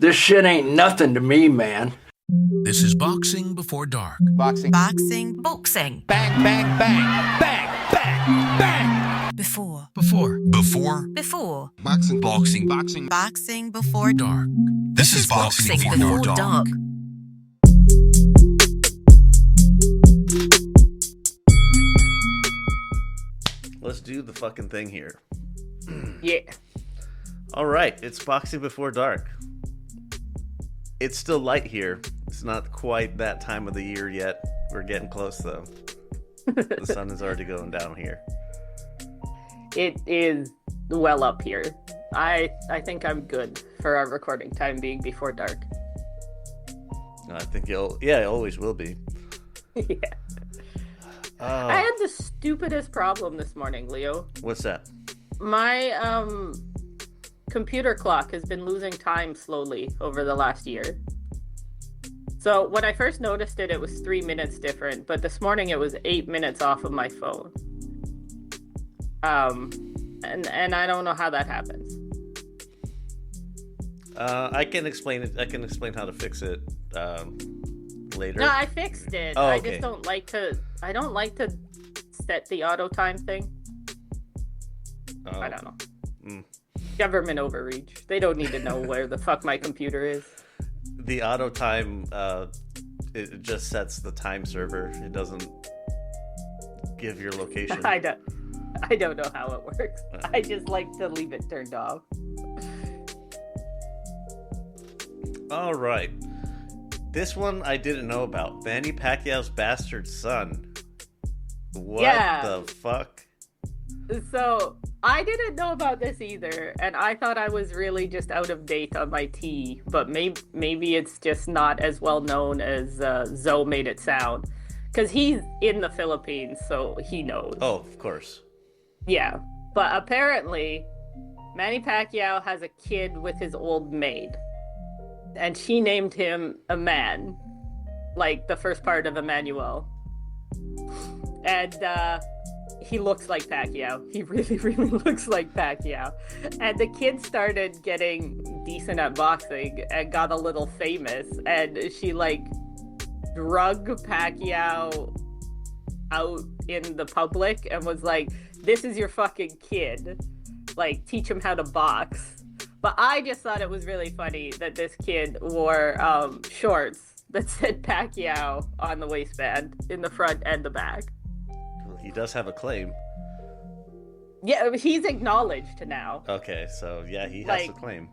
This shit ain't nothing to me, man. This is Boxing Before Dark. Boxing. Boxing. Bang, bang, bang. Bang, bang, bang. Before. Boxing. Boxing Before Dark. This is Boxing Before Dark. Let's do the fucking thing here. Yeah. All right, it's Boxing Before Dark. It's still light here. It's not quite that time of the year yet. We're getting close, though. The sun is already going down here. It is well up here. I think I'm good for our recording time being before dark. I think it always will be. Yeah. I had the stupidest problem this morning, Leo. What's that? My computer clock has been losing time slowly over the last year. So when I first noticed it, it was 3 minutes different, but this morning it was 8 minutes off of my phone. And I don't know how that happens. I can explain it. I can explain how to fix it later. No, I fixed it. Oh, okay. I just don't like to. I don't like to set the auto time thing. Oh. I don't know. Government overreach. They don't need to know where the fuck my computer is. The auto time, it just sets the time server. It doesn't give your location. I don't know how it works. I just like to leave it turned off. All right. This one I didn't know about. Manny Pacquiao's bastard son. What the fuck? So, I didn't know about this either, and I thought I was really just out of date on my tea, but maybe it's just not as well known as Zoe made it sound. Because he's in the Philippines, so he knows. Oh, of course. Yeah, but apparently, Manny Pacquiao has a kid with his old maid. And she named him a man, like the first part of Emmanuel. And he looks like Pacquiao. He really, really looks like Pacquiao. And the kid started getting decent at boxing and got a little famous. And she drug Pacquiao out in the public and was like, "This is your fucking kid. Teach him how to box." But I just thought it was really funny that this kid wore shorts that said Pacquiao on the waistband in the front and the back. Well, he does have a claim. Yeah, he's acknowledged now. Okay, so yeah, he has a claim.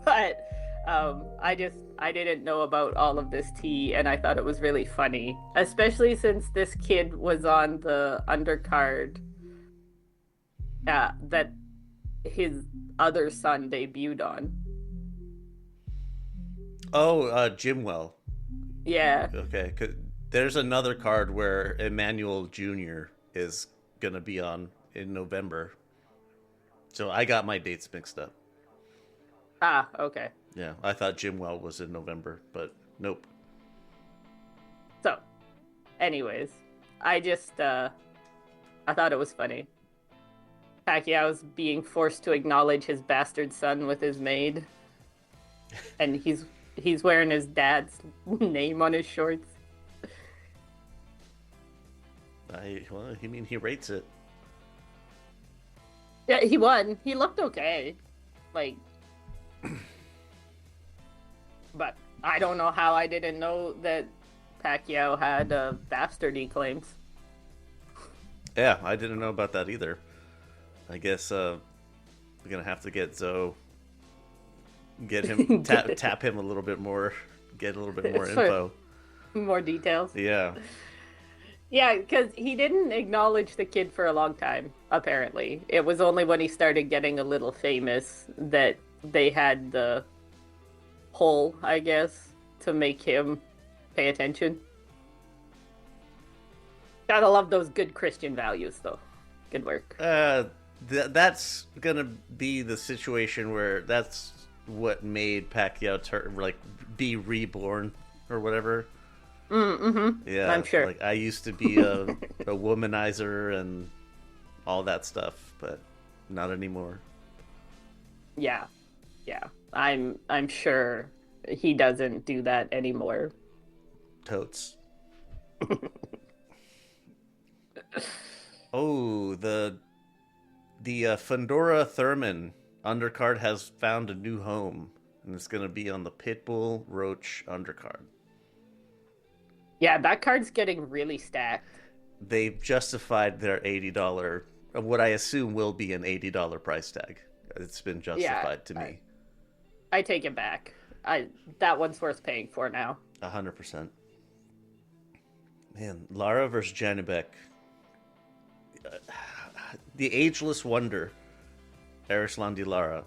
But I didn't know about all of this tea, and I thought it was really funny, especially since this kid was on the undercard that his other son debuted on. Oh, Jimwell. Yeah. Okay, 'cause there's another card where Emmanuel Jr. is gonna be on in November. So I got my dates mixed up. Ah, okay. Yeah, I thought Jimwell was in November, but nope. So, anyways, I thought it was funny. Pacquiao's being forced to acknowledge his bastard son with his maid. And he's wearing his dad's name on his shorts. He rates it. Yeah, he won. He looked okay. But I don't know how I didn't know that Pacquiao had bastardy claims. Yeah, I didn't know about that either. I guess we're gonna have to get Zoe, get him tap him a little bit more, get a little bit more info, more details. Yeah, yeah, because he didn't acknowledge the kid for a long time. Apparently, it was only when he started getting a little famous that they had the pull, I guess, to make him pay attention. Gotta love those good Christian values, though. Good work. That's gonna be the situation where that's what made Pacquiao be reborn or whatever. Mm-hmm. Yeah, I'm sure. I used to be a womanizer and all that stuff, but not anymore. Yeah. Yeah, I'm sure he doesn't do that anymore. Totes. Oh, the Fundora Thurman undercard has found a new home, and it's going to be on the Pitbull Roach undercard. Yeah, that card's getting really stacked. They've justified their $80, what I assume will be an $80 price tag. It's been justified to me. I take it back. That one's worth paying for now. 100%. Man, Lara versus Janibek. The ageless wonder, Erickson Lara.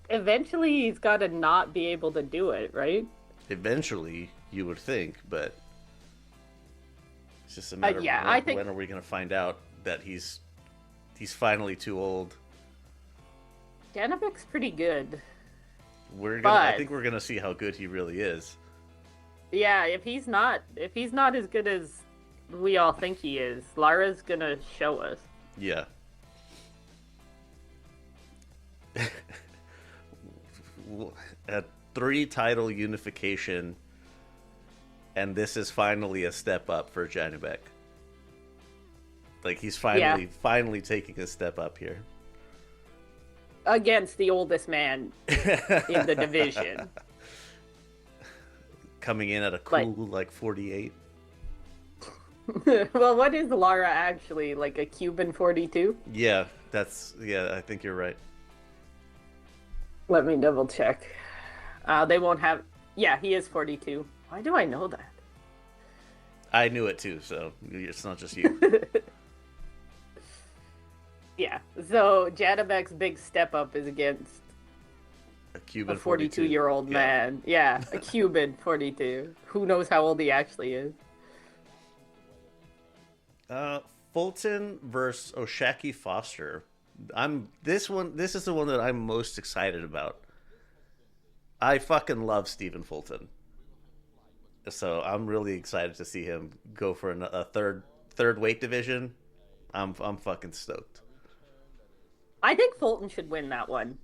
Eventually he's got to not be able to do it, right? Eventually, you would think, but it's just a matter of when are we going to find out that he's finally too old. Janibek's pretty good. I think we're gonna see how good he really is. Yeah, if he's not as good as we all think he is, Lara's gonna show us. Yeah. A 3-title unification, and this is finally a step up for Janibek. Like he's finally taking a step up here. Against the oldest man in the division. Coming in at a cool, 48. Well, what is Lara actually? Like a Cuban 42? Yeah, I think you're right. Let me double check. They won't have... Yeah, he is 42. Why do I know that? I knew it too, so it's not just you. Yeah, so Janibek's big step up is against a Cuban 42-year-old man. Yeah, a Cuban 42. Who knows how old he actually is? Fulton versus Oshaki Foster. This is the one that I'm most excited about. I fucking love Stephen Fulton. So I'm really excited to see him go for a third weight division. I'm fucking stoked. I think Fulton should win that one.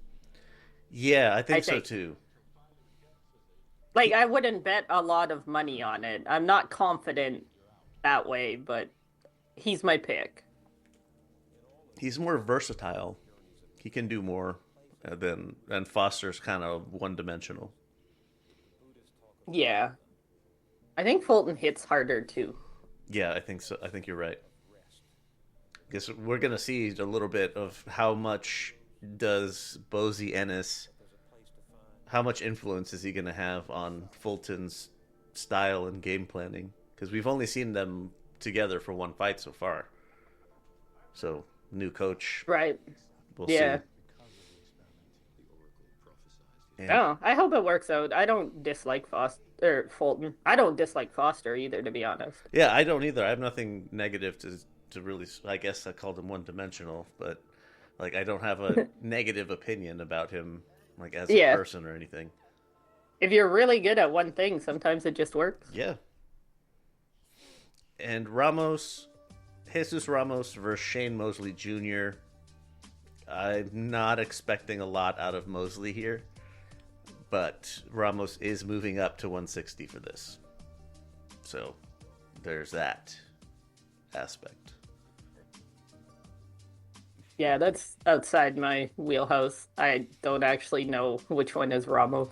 Yeah, I think so too. Like, I wouldn't bet a lot of money on it. I'm not confident that way, but he's my pick. He's more versatile. He can do more and Foster's kind of one-dimensional. Yeah. I think Fulton hits harder too. Yeah, I think so. I think you're right. Guess we're gonna see a little bit of how much does Bozy Ennis, how much influence is he gonna have on Fulton's style and game planning? Because we've only seen them together for one fight so far. So new coach, right? We'll see. Oh, I hope it works out. I don't dislike Fulton. I don't dislike Foster either, to be honest. Yeah, I don't either. I have nothing negative to really. I guess I called him one-dimensional, but like I don't have a negative opinion about him, like as a person or anything. If you're really good at one thing, sometimes it just works. Yeah. And Jesus Ramos versus Shane Mosley Jr. I'm not expecting a lot out of Mosley here, but Ramos is moving up to 160 for this. So there's that aspect. Yeah, that's outside my wheelhouse. I don't actually know which one is Ramos.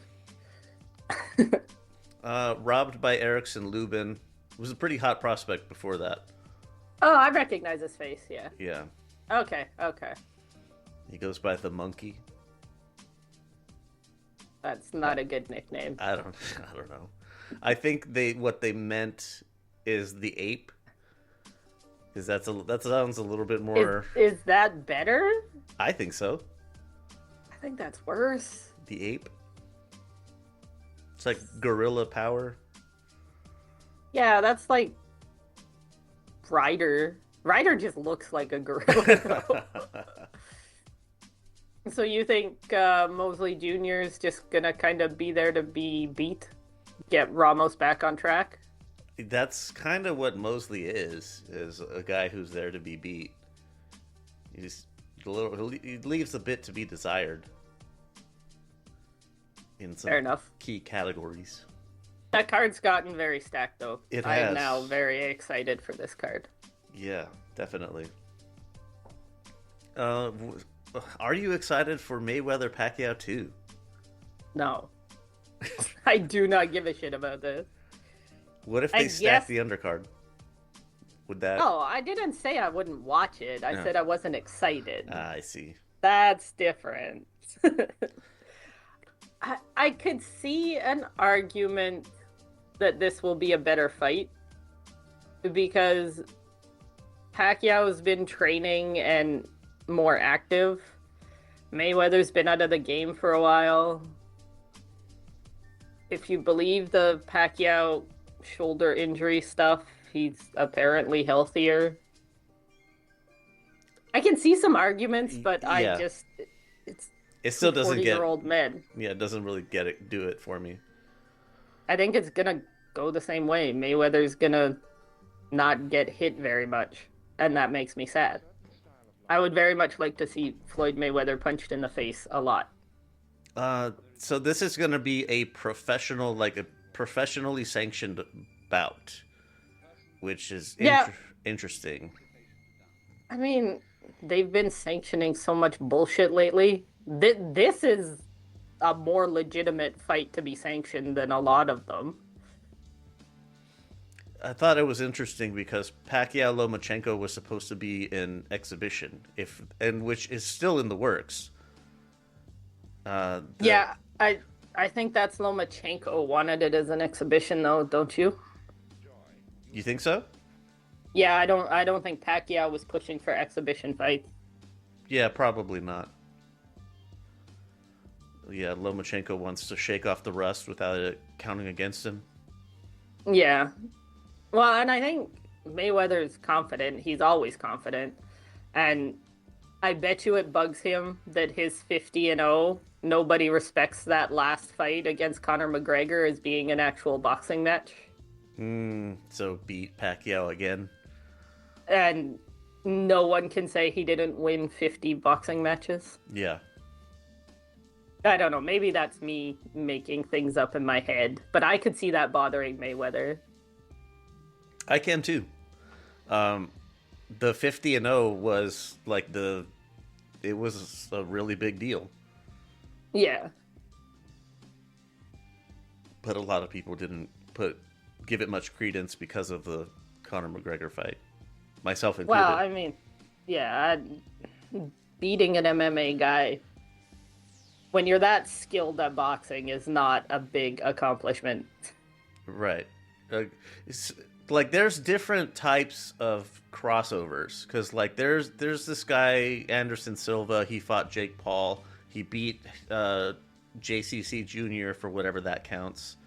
Robbed by Erickson Lubin. Was a pretty hot prospect before that. Oh, I recognize his face, yeah. Yeah. Okay. He goes by the Monkey. That's not a good nickname. I don't know. I think what they meant is the Ape. Because that sounds a little bit more... Is that better? I think so. I think that's worse. The Ape? It's like gorilla power. Yeah, that's like Ryder. Ryder just looks like a gorilla. So you think Mosley Jr. is just gonna kind of be there to be beat? Get Ramos back on track? That's kind of what Mosley is a guy who's there to be beat. He leaves a bit to be desired. in some Fair enough. key categories. That card's gotten very stacked, though. It I am has. now very excited for this card. Yeah, definitely. Are you excited for Mayweather-Pacquiao 2? No. I do not give a shit about this. What if they stack the undercard? Would that... Oh, I didn't say I wouldn't watch it. I said I wasn't excited. I see. That's different. I could see an argument that this will be a better fight because Pacquiao's been training and more active. Mayweather's been out of the game for a while. If you believe the Pacquiao shoulder injury stuff, he's apparently healthier. I can see some arguments, but Yeah. It still doesn't get... 40-year-old men. Yeah, it doesn't really do it for me. I think it's gonna go the same way. Mayweather's gonna not get hit very much, and that makes me sad. I would very much like to see Floyd Mayweather punched in the face a lot. So this is gonna be a professional, like a professionally sanctioned bout, which is interesting. I mean, they've been sanctioning so much bullshit lately. This is a more legitimate fight to be sanctioned than a lot of them. I thought it was interesting because Pacquiao Lomachenko was supposed to be an exhibition, which is still in the works. Yeah, I think that's Lomachenko wanted it as an exhibition, though, don't you? You think so? Yeah, I don't think Pacquiao was pushing for exhibition fights. Yeah, probably not. Yeah, Lomachenko wants to shake off the rust without it counting against him. Yeah. Well, and I think Mayweather's confident. He's always confident. And I bet you it bugs him that his 50-0, nobody respects that last fight against Conor McGregor as being an actual boxing match. So beat Pacquiao again. And no one can say he didn't win 50 boxing matches. Yeah. I don't know. Maybe that's me making things up in my head. But I could see that bothering Mayweather. I can too. The 50-0 was like it was a really big deal. Yeah. But a lot of people didn't give it much credence because of the Conor McGregor fight. Myself included. Well, I mean, yeah, beating an MMA guy when you're that skilled at boxing is not a big accomplishment. Right. Like there's different types of crossovers because like there's this guy Anderson Silva. He fought Jake Paul. He beat JCC Jr. for whatever that counts.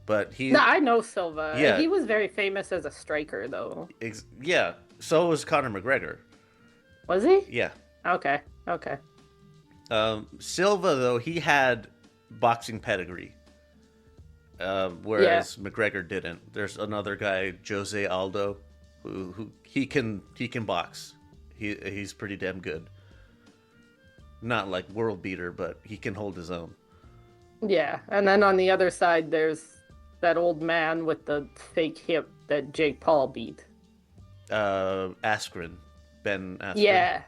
But No, I know Silva. Yeah. He was very famous as a striker, though. Yeah. So was Conor McGregor. Was he? Yeah. Okay. Silva, though, he had boxing pedigree, whereas McGregor didn't. There's another guy, Jose Aldo, who he can box. He's pretty damn good. Not like world beater, but he can hold his own. Yeah, and then on the other side, there's that old man with the fake hip that Jake Paul beat. Askren. Ben Askren. Yeah.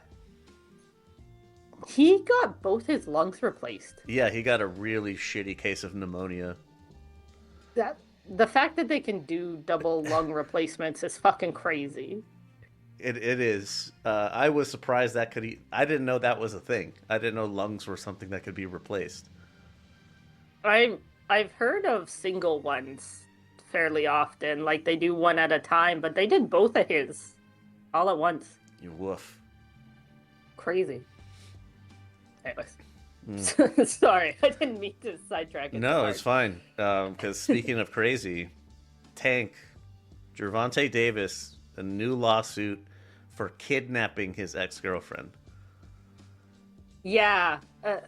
He got both his lungs replaced. Yeah, he got a really shitty case of pneumonia. The fact that they can do double lung replacements is fucking crazy. It is. I was surprised that could. I didn't know that was a thing. I didn't know lungs were something that could be replaced. I've heard of single ones fairly often, like they do one at a time, but they did both of his all at once. You woof. Crazy. Anyways. Sorry, I didn't mean to sidetrack it. No, it's fine. Because speaking of crazy, Tank, Gervonta Davis, a new lawsuit for kidnapping his ex-girlfriend. Yeah,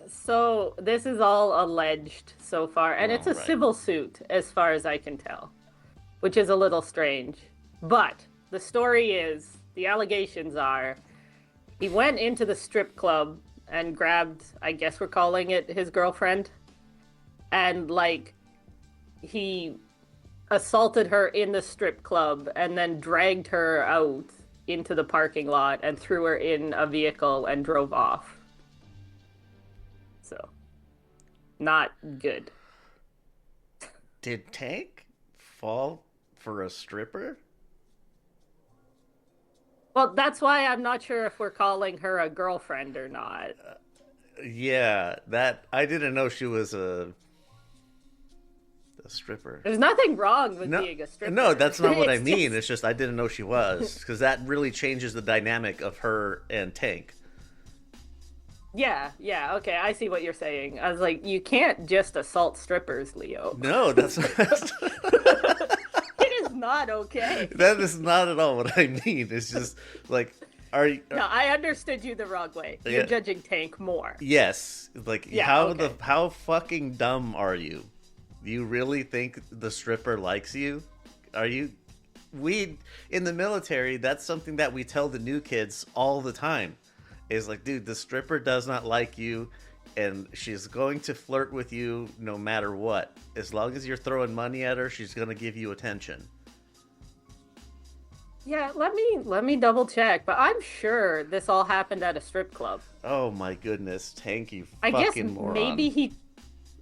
so this is all alleged so far, and it's a civil suit as far as I can tell, which is a little strange. But the story is, the allegations are, he went into the strip club and grabbed, I guess we're calling it his girlfriend, and like he assaulted her in the strip club and then dragged her out into the parking lot and threw her in a vehicle and drove off. So, not good. Did Tank fall for a stripper? Well, that's why I'm not sure if we're calling her a girlfriend or not. Yeah, that I didn't know she was a stripper. There's nothing wrong with being a stripper. No, that's not what I It's mean. just- It's just I didn't know she was, because that really changes the dynamic of her and Tank. Yeah, okay, I see what you're saying. I was like, you can't just assault strippers, Leo. No, that's It is not okay. that is not at all what I mean. It's just like, are you? No, I understood you the wrong way. You're Yeah. judging Tank more. Yes, like Yeah, how okay. how fucking dumb are you? Do you really think the stripper likes you? Are you? We in the military, that's something that we tell the new kids all the time. Is like, dude, the stripper does not like you, and she's going to flirt with you no matter what. As long as you're throwing money at her, she's gonna give you attention. Yeah, let me double check, but I'm sure this all happened at a strip club. Oh my goodness, Tank, you I guess fucking moron.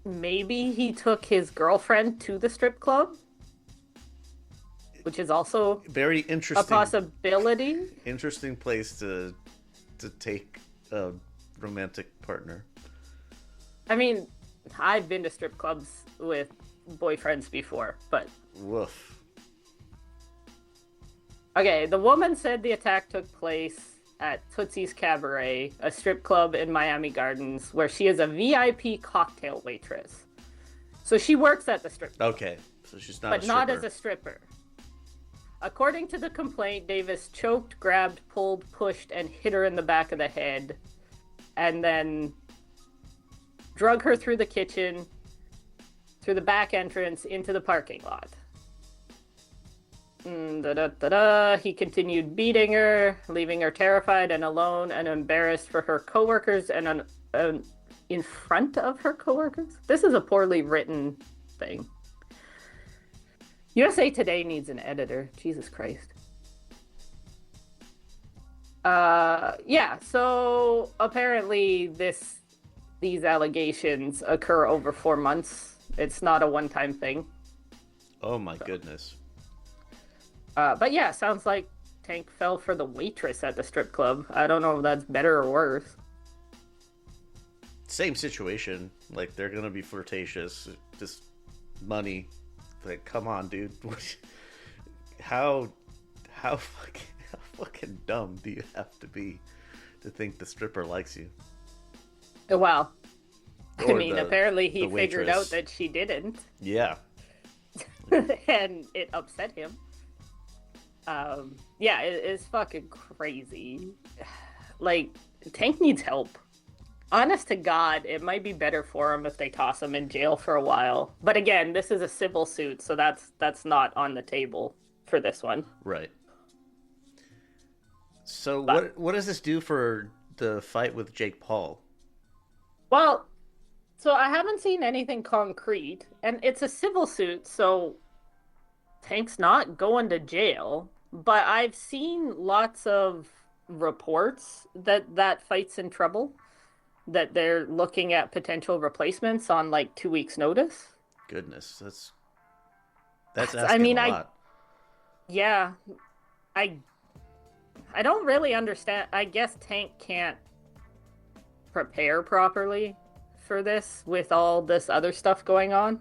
maybe he took his girlfriend to the strip club, which is also Very a interesting. possibility. Interesting place to take a romantic partner. I mean, I've been to strip clubs with boyfriends before, but Woof. okay, the woman said the attack took place at Tootsie's Cabaret, a strip club in Miami Gardens, where she is a VIP cocktail waitress. So she works at the strip club, Okay, so she's not but a not stripper. as a stripper. According to the complaint, Davis choked, grabbed, pulled, pushed, and hit her in the back of the head, and then drug her through the kitchen, through the back entrance, into the parking lot. He continued beating her, leaving her terrified and alone and embarrassed for her coworkers and in front of her coworkers. This is a poorly written thing. USA Today needs an editor. Jesus Christ. Yeah, so apparently these allegations occur over 4 months. It's not a one-time thing. Oh my goodness. But yeah, sounds like Tank fell for the waitress at the strip club. I don't know if that's better or worse. Same situation. Like, they're gonna be flirtatious. Just money. Like, come on, dude. How fucking dumb do you have to be to think the stripper likes you? Well, I Or mean, the- apparently he the figured waitress. out that she didn't, Yeah. and it upset him. Yeah, it's fucking crazy. Like, Tank needs help. Honest to God, it might be better for him if they toss him in jail for a while. But again, this is a civil suit, so that's not on the table for this one. Right. So But- what does this do for the fight with Jake Paul? Well, so I haven't seen anything concrete, and it's a civil suit, so Tank's not going to jail. But I've seen lots of reports that fight's in trouble, that they're looking at potential replacements on like 2 weeks' notice. Goodness, that's I asking mean, a lot. Yeah, I don't really understand. I guess Tank can't prepare properly for this with all this other stuff going on,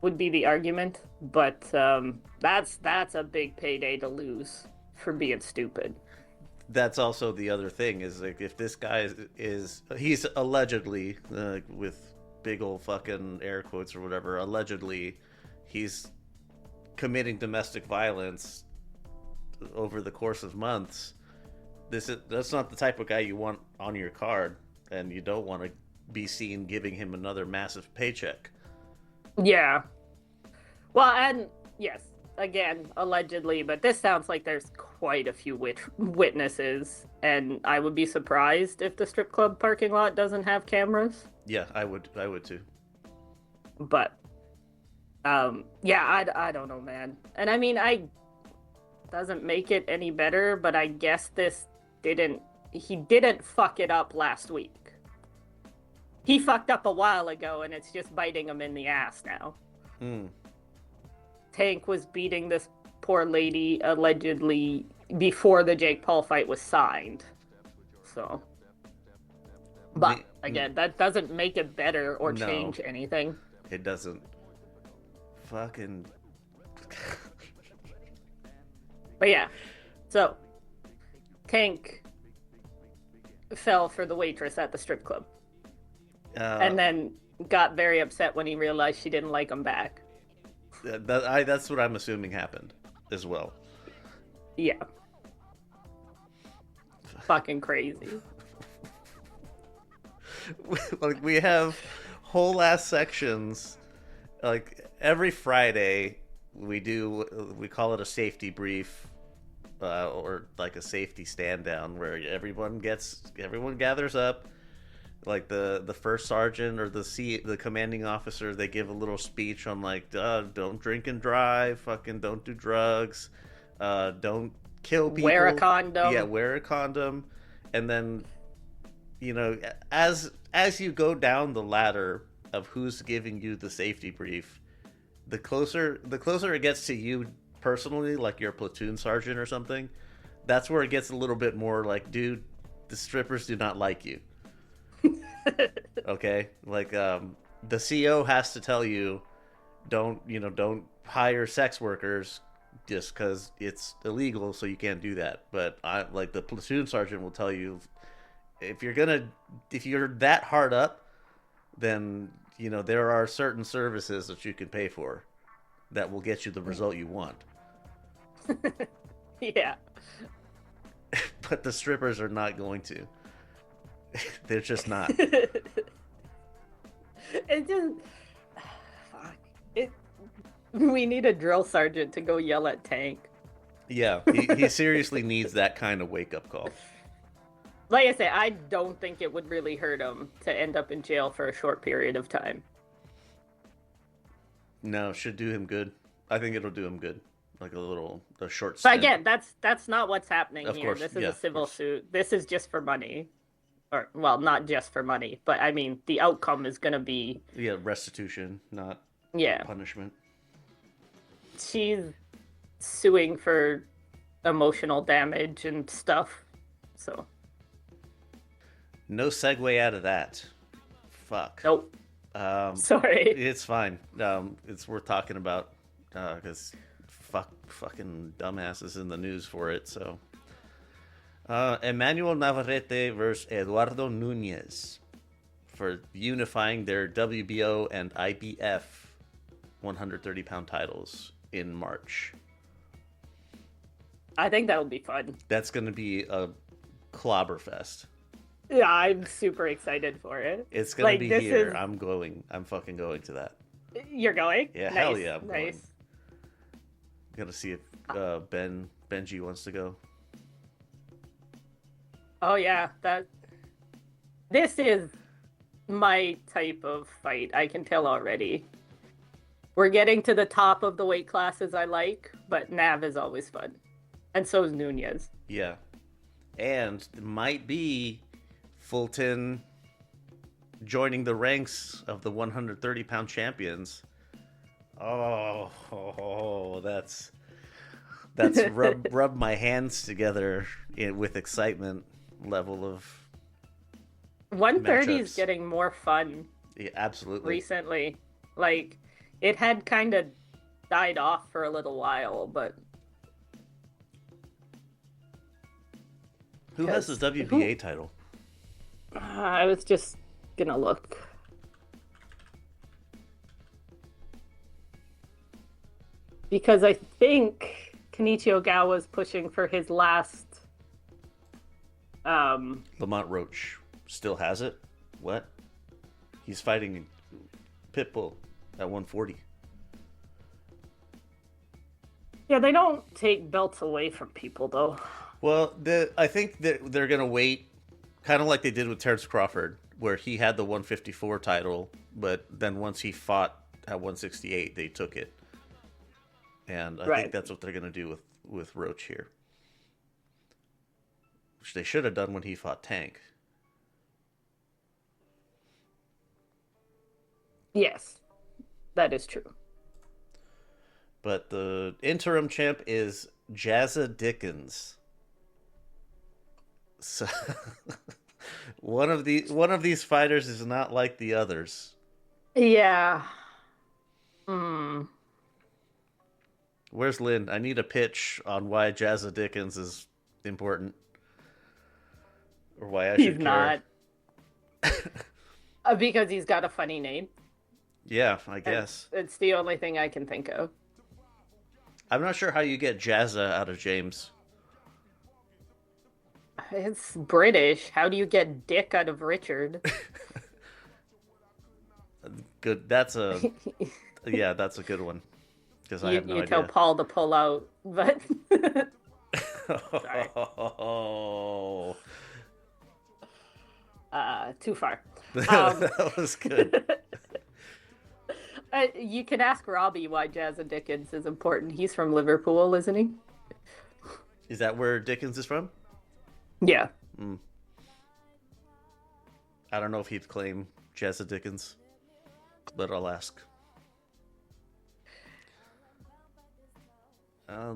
would be the argument. But that's a big payday to lose for being stupid. That's also the other thing is, like, if this guy he's allegedly, with big old fucking air quotes or whatever, allegedly he's committing domestic violence over the course of months. That's not the type of guy you want on your card, and you don't want to be seen giving him another massive paycheck. Yeah. Well, and yes, again, allegedly, but this sounds like there's quite a few witnesses, and I would be surprised if the strip club parking lot doesn't have cameras. Yeah, I would too. But yeah, I don't know, man. And I mean, I doesn't make it any better, but I guess he didn't fuck it up last week. He fucked up a while ago, and it's just biting him in the ass now. Tank was beating this poor lady allegedly before the Jake Paul fight was signed. So, but again, that doesn't make it better or change anything. It doesn't. Fucking. But yeah, so Tank fell for the waitress at the strip club. And then got very upset when he realized she didn't like him back. That's what I'm assuming happened as well. Yeah. Fucking crazy. Like, we have whole ass sections. Like, every Friday, we call it a safety brief, or like a safety stand down, where everyone gathers up. Like the first sergeant or the commanding officer, they give a little speech on like, don't drink and drive, fucking don't do drugs, don't kill people, wear a condom. Yeah, wear a condom. And then, as you go down the ladder of who's giving you the safety brief, the closer it gets to you personally, like your platoon sergeant or something, that's where it gets a little bit more like, dude, the strippers do not like you. Okay, like the CO has to tell you, don't hire sex workers just because it's illegal, so you can't do that. But the platoon sergeant will tell you, if you're that hard up, then there are certain services that you can pay for that will get you the result you want. Yeah. But the strippers are not going to. They're just not. It just... Fuck. We need a drill sergeant to go yell at Tank. Yeah, he seriously needs that kind of wake-up call. Like I say, I don't think it would really hurt him to end up in jail for a short period of time. No, should do him good. I think it'll do him good. Like a short stint. But again, that's not what's happening here. Course, this is a civil suit. This is just for money. Or, well, not just for money, but I mean, the outcome is going to be... Yeah, restitution, not punishment. She's suing for emotional damage and stuff, so... No segue out of that. Fuck. Nope. Sorry. It's fine. It's worth talking about, because fucking dumbasses in the news for it, so... Emmanuel Navarrete versus Eduardo Nunez for unifying their WBO and IBF 130-pound titles in March. I think that'll be fun. That's going to be a clobber fest. Yeah, I'm super excited for it. It's going to be here. I'm fucking going to that. You're going? Yeah, nice. Hell yeah, I'm nice. going. Got to see if Benji wants to go. Oh yeah, this is my type of fight. I can tell already. We're getting to the top of the weight classes I like, but Nav is always fun. And so is Nunez. Yeah. And it might be Fulton joining the ranks of the 130-pound champions. Oh, that's rub my hands together with excitement level of 130 matchups. is getting more fun. Yeah, absolutely. Recently, like it had kind of died off for a little while, but who has the WBA title? I was just gonna look. Because I think Kenichi Ogawa's pushing for his last Lamont Roach still has it? What? He's fighting Pitbull at 140. Yeah, they don't take belts away from people, though. Well, I think that they're going to wait, kind of like they did with Terrence Crawford, where he had the 154 title, but then once he fought at 168, they took it. And I think that's what they're going to do with Roach here. Which they should have done when he fought Tank. Yes, that is true. But the interim champ is Jazza Dickens. So one of these fighters is not like the others. Yeah. Where's Lynn? I need a pitch on why Jazza Dickens is important. Or why I should care. He's not. Because he's got a funny name. Yeah, I guess. It's the only thing I can think of. I'm not sure how you get Jazza out of James. It's British. How do you get Dick out of Richard? Good. That's a good one. Because I have no idea. You tell Paul to pull out, but Oh. Too far. That was good. You can ask Robbie why Jazza Dickens is important. He's from Liverpool, isn't he? Is that where Dickens is from? Yeah. I don't know if he'd claim Jazza Dickens, but I'll ask.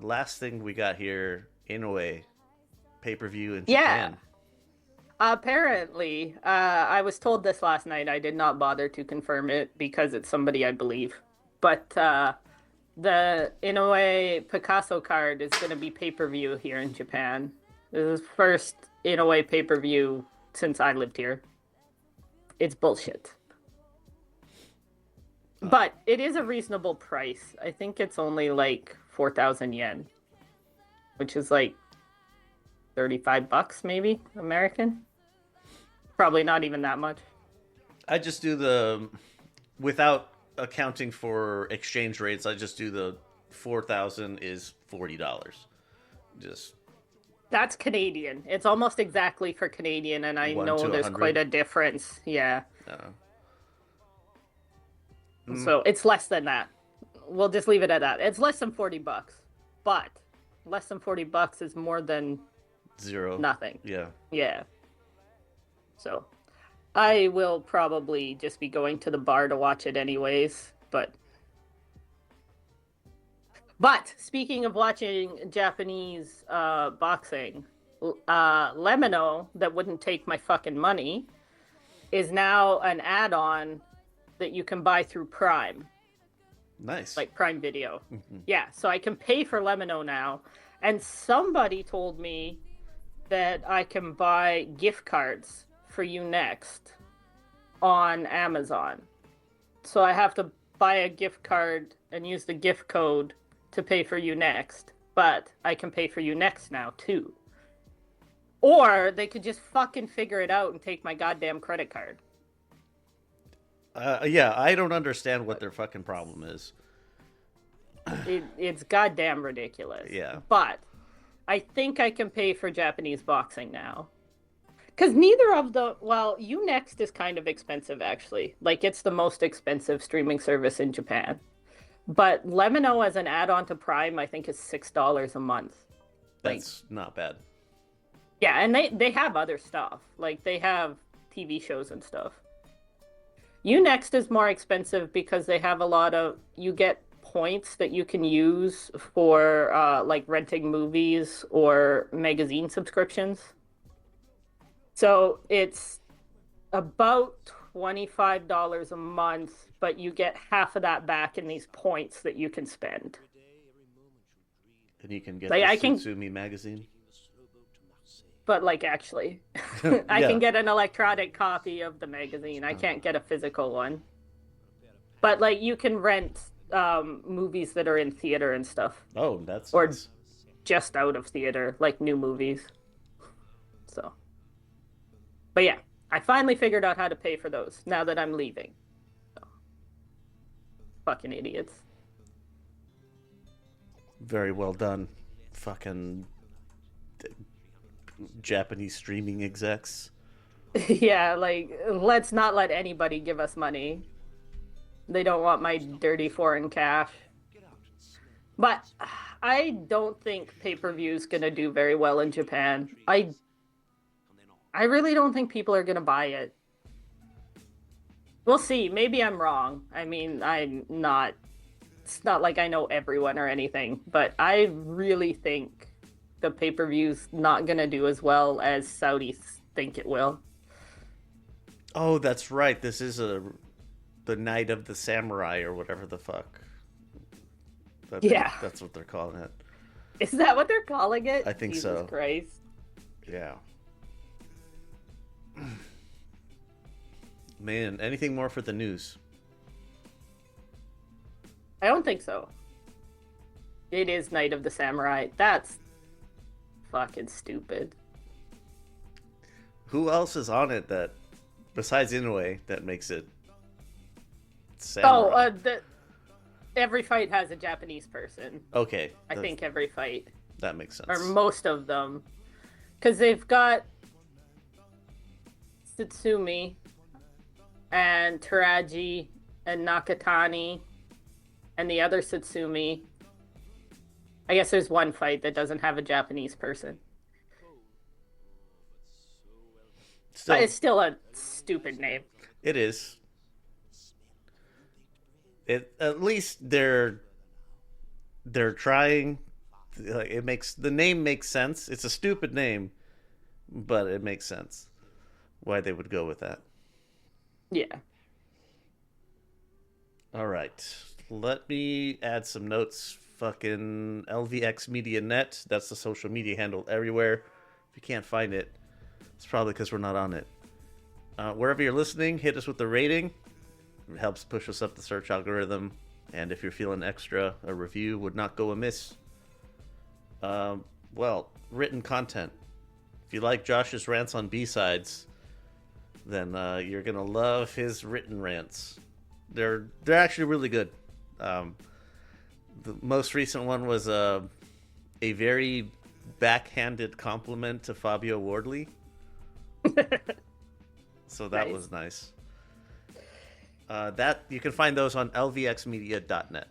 Last thing we got here, Inoue, pay-per-view in Japan. Apparently, I was told this last night. I did not bother to confirm it because it's somebody I believe. But the Inoue Picasso card is going to be pay-per-view here in Japan. This is the first Inoue pay-per-view since I lived here. It's bullshit. But it is a reasonable price. I think it's only like 4,000 yen, which is like $35 maybe American. Probably not even that much. I just do without accounting for exchange rates, I just do the 4,000 is $40. That's Canadian. It's almost exactly for Canadian, and I know there's 100? quite a difference. Yeah. Mm. So it's less than that. We'll just leave it at that. It's less than $40, but less than $40 is more than zero. Nothing. Yeah. Yeah. So I will probably just be going to the bar to watch it anyways, but speaking of watching Japanese boxing, Lemino, that wouldn't take my fucking money, is now an add-on that you can buy through Prime. Nice. Like Prime Video. Mm-hmm. Yeah, so I can pay for Lemino now. And somebody told me that I can buy gift cards for you next on Amazon. So I have to buy a gift card and use the gift code to pay for you next. But I can pay for you next now, too. Or they could just fucking figure it out and take my goddamn credit card. Yeah, I don't understand what their fucking problem is. It's goddamn ridiculous. Yeah. But I think I can pay for Japanese boxing now. Because neither of Unext is kind of expensive, actually. Like, it's the most expensive streaming service in Japan. But Lemino as an add-on to Prime, I think, is $6 a month. That's not bad. Yeah, and they have other stuff. Like, they have TV shows and stuff. Unext is more expensive because they have a lot of... You get points that you can use for, like, renting movies or magazine subscriptions. So it's about $25 a month, but you get half of that back in these points that you can spend. And you can get the Sutsumi magazine? But, like, actually, I can get an electronic copy of the magazine. I can't get a physical one. But, like, you can rent movies that are in theater and stuff. Oh, that's... Or just out of theater, like new movies. So... But yeah, I finally figured out how to pay for those now that I'm leaving. So. Fucking idiots. Very well done. Fucking Japanese streaming execs. Yeah, like, let's not let anybody give us money. They don't want my dirty foreign cash. But I don't think pay-per-view's gonna do very well in Japan. I really don't think people are gonna buy it. We'll see. Maybe I'm wrong. I mean, it's not like I know everyone or anything, but I really think the pay-per-view's not gonna do as well as Saudis think it will. Oh, that's right. This is the Night of the Samurai or whatever the fuck. Yeah. That's what they're calling it. Is that what they're calling it? I think Jesus so. Christ. Yeah. Man, anything more for the news? I don't think so. It is Night of the Samurai. That's fucking stupid. Who else is on it that, besides Inoue, that makes it samurai? Every fight has a Japanese person. Okay. I think every fight. That makes sense. Or most of them. Because they've got Tsutsumi and Taraji and Nakatani and the other Tsutsumi. I guess there's one fight that doesn't have a Japanese person. But it's still a stupid name. It is. At least they're trying. The name makes sense. It's a stupid name, but it makes sense why they would go with that. Yeah. All right. Let me add some notes. Fucking LVX Media Net. That's the social media handle everywhere. If you can't find it, it's probably because we're not on it. Wherever you're listening, hit us with the rating. It helps push us up the search algorithm. And if you're feeling extra, a review would not go amiss. Well, written content. If you like Josh's rants on B-sides, then you're going to love his written rants. They're actually really good. The most recent one was a very backhanded compliment to Fabio Wardley. So that was nice. That you can find those on lvxmedia.net.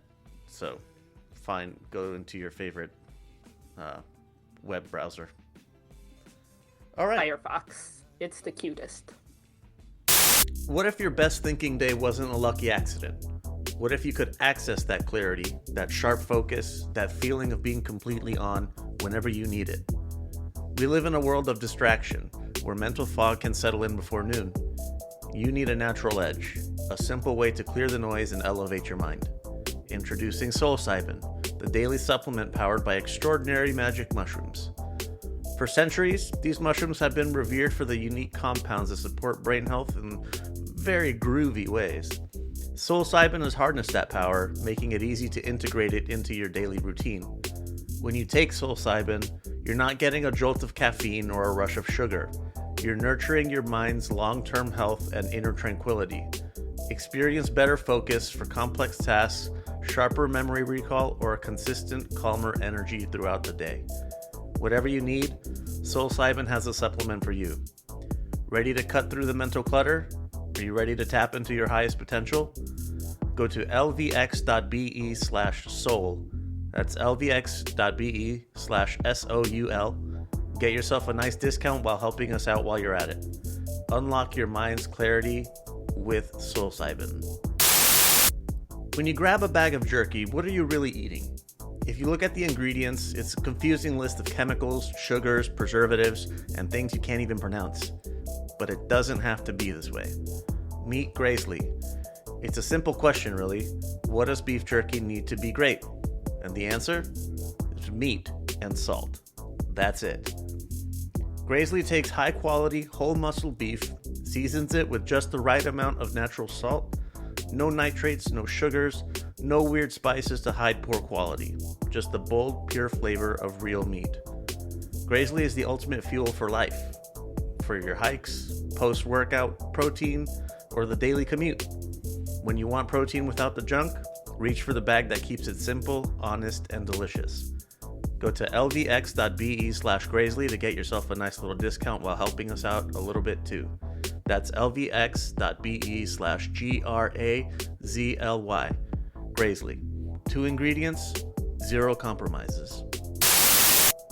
So go into your favorite web browser. All right. Firefox. It's the cutest. What if your best thinking day wasn't a lucky accident? What if you could access that clarity, that sharp focus, that feeling of being completely on whenever you need it? We live in a world of distraction, where mental fog can settle in before noon. You need a natural edge, a simple way to clear the noise and elevate your mind. Introducing psilocybin, the daily supplement powered by extraordinary magic mushrooms. For centuries, these mushrooms have been revered for the unique compounds that support brain health in very groovy ways. Psilocybin has harnessed that power, making it easy to integrate it into your daily routine. When you take psilocybin, you're not getting a jolt of caffeine or a rush of sugar. You're nurturing your mind's long-term health and inner tranquility. Experience better focus for complex tasks, sharper memory recall, or a consistent, calmer energy throughout the day. Whatever you need, psilocybin has a supplement for you. Ready to cut through the mental clutter? Are you ready to tap into your highest potential? Go to lvx.be/soul. That's lvx.be/soul. Get yourself a nice discount while helping us out while you're at it. Unlock your mind's clarity with psilocybin. When you grab a bag of jerky, what are you really eating? If you look at the ingredients, it's a confusing list of chemicals, sugars, preservatives, and things you can't even pronounce. But it doesn't have to be this way. Meet Graisley. It's a simple question, really. What does beef jerky need to be great? And the answer is meat and salt. That's it. Graisley takes high-quality, whole-muscle beef, seasons it with just the right amount of natural salt, no nitrates, no sugars, no weird spices to hide poor quality, just the bold, pure flavor of real meat. Graisley is the ultimate fuel for life, for your hikes, post-workout protein, or the daily commute. When you want protein without the junk, reach for the bag that keeps it simple, honest, and delicious. Go to lvx.be/Graisley to get yourself a nice little discount while helping us out a little bit too. That's lvx.be/grazly. Grazly. 2 ingredients, 0 compromises.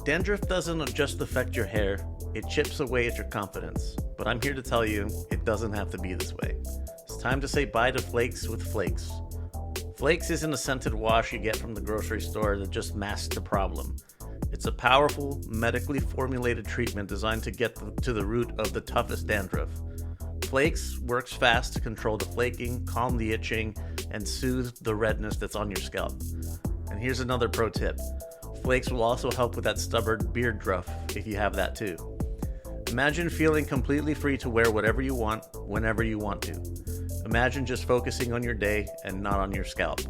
Dandruff doesn't just affect your hair, it chips away at your confidence. But I'm here to tell you, it doesn't have to be this way. It's time to say bye to flakes with Flakes. Flakes isn't a scented wash you get from the grocery store that just masks the problem. It's a powerful, medically formulated treatment designed to get to the root of the toughest dandruff. Flakes works fast to control the flaking, calm the itching, and soothe the redness that's on your scalp. And here's another pro tip. Flakes will also help with that stubborn beard druff if you have that too. Imagine feeling completely free to wear whatever you want, whenever you want to. Imagine just focusing on your day and not on your scalp.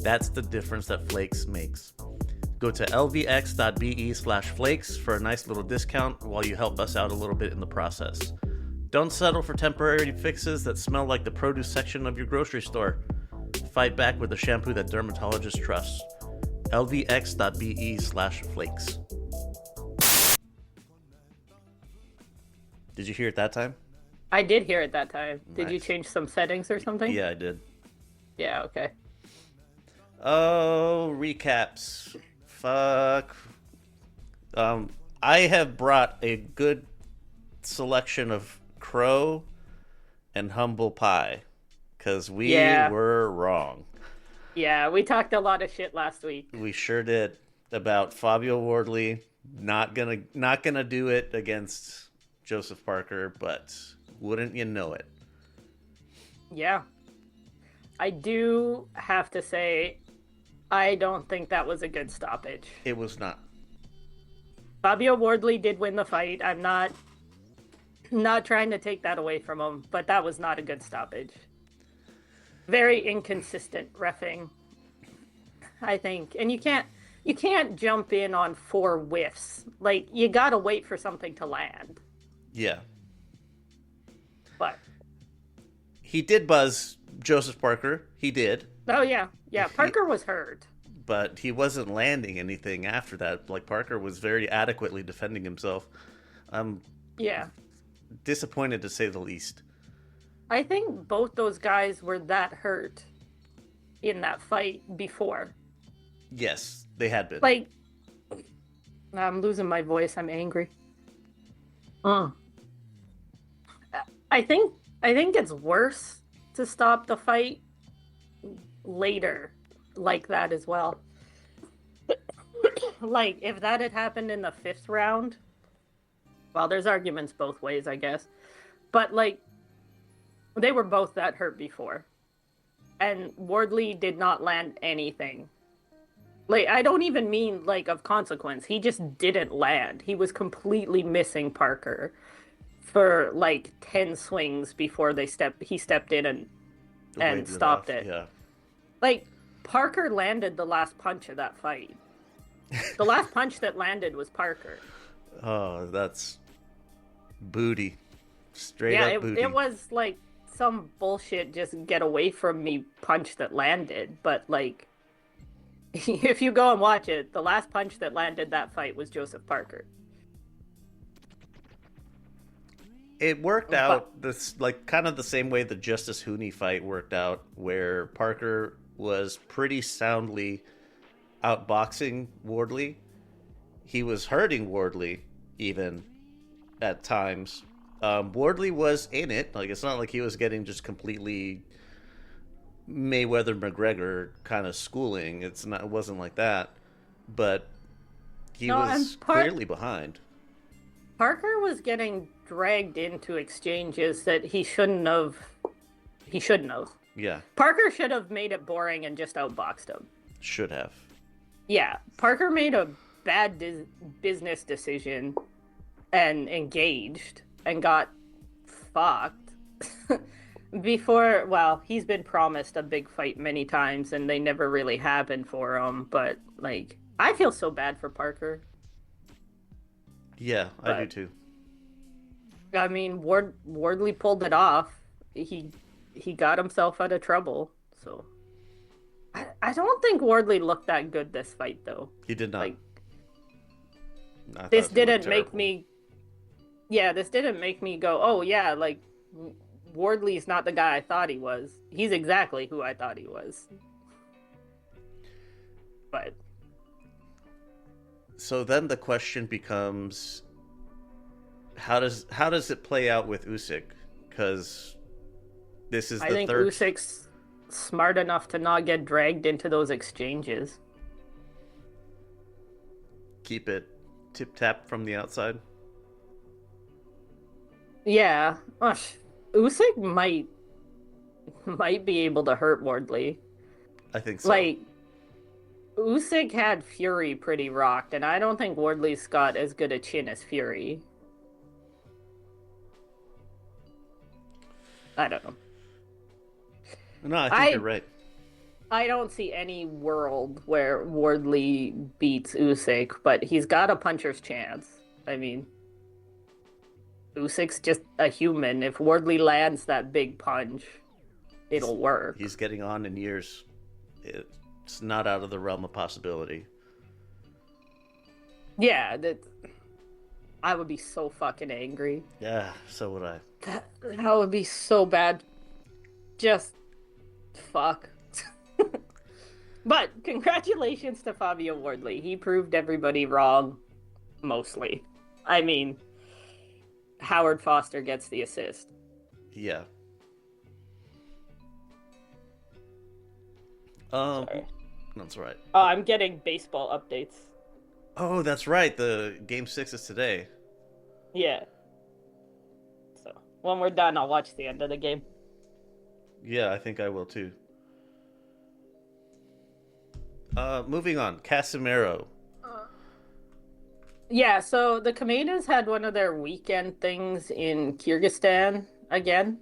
That's the difference that Flakes makes. Go to lvx.be/flakes for a nice little discount while you help us out a little bit in the process. Don't settle for temporary fixes that smell like the produce section of your grocery store. Fight back with the shampoo that dermatologists trust. lvx.be/flakes. Did you hear it that time? I did hear it that time. Did you Nice. change some settings or something? Yeah, I did. Yeah, okay. Oh, recaps. Fuck. I have brought a good selection of crow and humble pie because we Yeah. were wrong. Yeah, we talked a lot of shit last week. We sure did about Fabio Wardley not gonna do it against Joseph Parker, but wouldn't you know it? Yeah. I do have to say, I don't think that was a good stoppage. It was not. Fabio Wardley did win the fight. I'm not trying to take that away from him, but that was not a good stoppage. Very inconsistent reffing, I think. And you can't jump in on 4 whiffs. Like, you gotta wait for something to land. Yeah. But He did buzz Joseph Parker. He did. oh yeah, Parker was hurt. But he wasn't landing anything after that. Like, Parker was very adequately defending himself. I'm Yeah. disappointed to say the least. I think both those guys were that hurt in that fight before. Yes, they had been. Like, I'm losing my voice. I'm angry. I think it's worse to stop the fight later like that as well. Like, if that had happened in the 5th round, well, there's arguments both ways, I guess. But, like, they were both that hurt before. And Wardley did not land anything. Like, I don't even mean, like, of consequence. He just didn't land. He was completely missing Parker for, like, 10 swings before he stepped in and Waved stopped off. it. Yeah. Like, Parker landed the last punch of that fight. The last punch that landed was Parker. Oh, that's booty. Straight Yeah, up booty. it was, like, some bullshit just get away from me punch that landed. But, like, if you go and watch it, the last punch that landed that fight was Joseph Parker. It worked out this, like, kind of the same way the Justice Hooney fight worked out, where Parker was pretty soundly outboxing Wardley. He was hurting Wardley even at times. Wardley was in it. Like, it's not like he was getting just completely Mayweather McGregor kind of schooling. It wasn't like that. But he was clearly behind. Parker was getting dragged into exchanges that he shouldn't have. Yeah, Parker should have made it boring and just outboxed him. should have. Yeah, Parker made a bad business decision and engaged and got fucked. Before, well, he's been promised a big fight many times and they never really happened for him, but, like, I feel so bad for Parker. Yeah, I do too. I mean, Wardley pulled it off. He got himself out of trouble, so... I don't think Wardley looked that good this fight, though. He did not. Like, I thought this he looked didn't make terrible. me... Yeah, this didn't make me go, oh, yeah, like, Wardley's not the guy I thought he was. He's exactly who I thought he was. But so then the question becomes, how does it play out with Usyk? Because this is I the think third. Usyk's smart enough to not get dragged into those exchanges. Keep it tip tap from the outside. Yeah, Usyk might be able to hurt Wardley. I think so. Like, Usyk had Fury pretty rocked, and I don't think Wardley's got as good a chin as Fury. I don't know. No, I think you're right. I don't see any world where Wardley beats Usyk, but he's got a puncher's chance. I mean, Usyk's just a human. If Wardley lands that big punch, it'll work. He's getting on in years. It's not out of the realm of possibility. Yeah, I would be so fucking angry. Yeah, so would I. That would be so bad. Just fuck. But congratulations to Fabio Wardley. He proved everybody wrong, mostly. I mean, Howard Foster gets the assist. Yeah. Sorry. That's right. Oh, I'm getting baseball updates. Oh, that's right. The Game 6 is today. Yeah. So, when we're done, I'll watch the end of the game. Yeah, I think I will too. Moving on. Casemiro. Yeah, so the Kamenas had one of their weekend things in Kyrgyzstan again.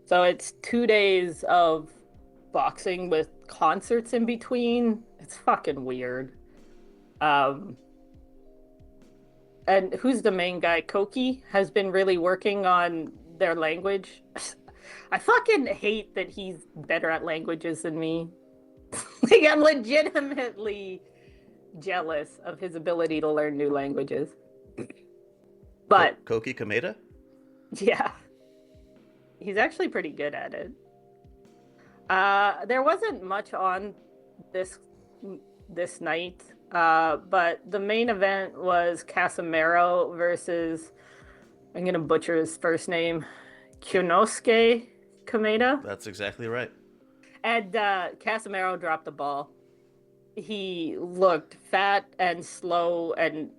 So it's 2 days of boxing with concerts in between. It's fucking weird. And who's the main guy? Koki has been really working on their language. I fucking hate that he's better at languages than me. Like, I'm legitimately jealous of his ability to learn new languages. But Koki Kameda? yeah, he's actually pretty good at it. There wasn't much on this night, but the main event was Casemiro versus, I'm gonna butcher his first name, Kyonosuke Kameda. That's exactly right. And Casemiro dropped the ball. He looked fat and slow, and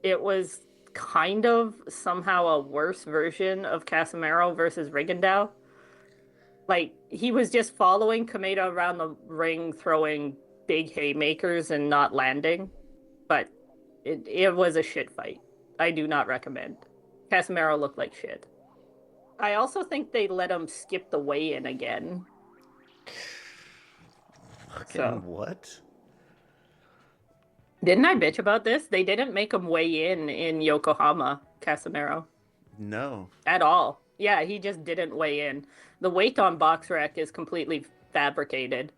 it was kind of somehow a worse version of Casemiro versus Rigondeaux. Like, he was just following Kameda around the ring, throwing big haymakers and not landing. But it was a shit fight. I do not recommend. Casemiro looked like shit. I also think they let him skip the weigh-in again. Fucking what? Didn't I bitch about this? They didn't make him weigh in Yokohama, Casemiro. No. At all. Yeah, he just didn't weigh in. The weight on BoxRec is completely fabricated.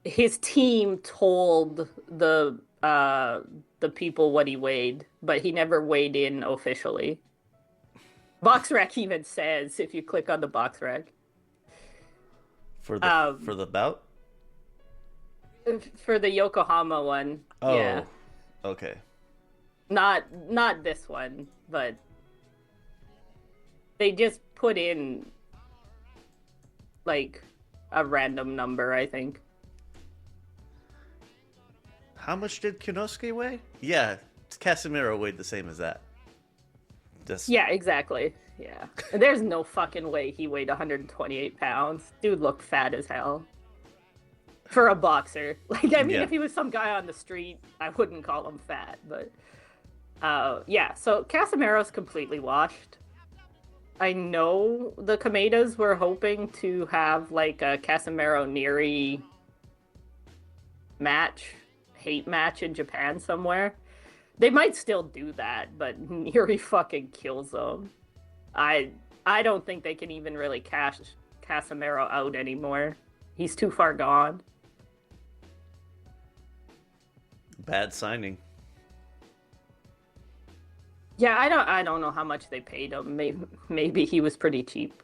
His team told the people what he weighed, but he never weighed in officially. BoxRec even says, if you click on the BoxRec. For the bout? For the Yokohama one. Oh. Yeah. Okay. Not this one, but they just put in like a random number, I think. How much did Kinosuke weigh? Yeah, Casemiro weighed the same as that. Yeah, exactly. Yeah. There's no fucking way he weighed 128 pounds. Dude looked fat as hell. For a boxer. Like, I mean, Yeah. if he was some guy on the street, I wouldn't call him fat, but... yeah, so Casemiro's completely washed. I know the Kamedas were hoping to have, like, a Casemiro-Neri match, hate match in Japan somewhere. They might still do that, but Neri fucking kills them. I don't think they can even really cash Casemiro out anymore. He's too far gone. Bad signing. Yeah, I don't know how much they paid him. Maybe he was pretty cheap.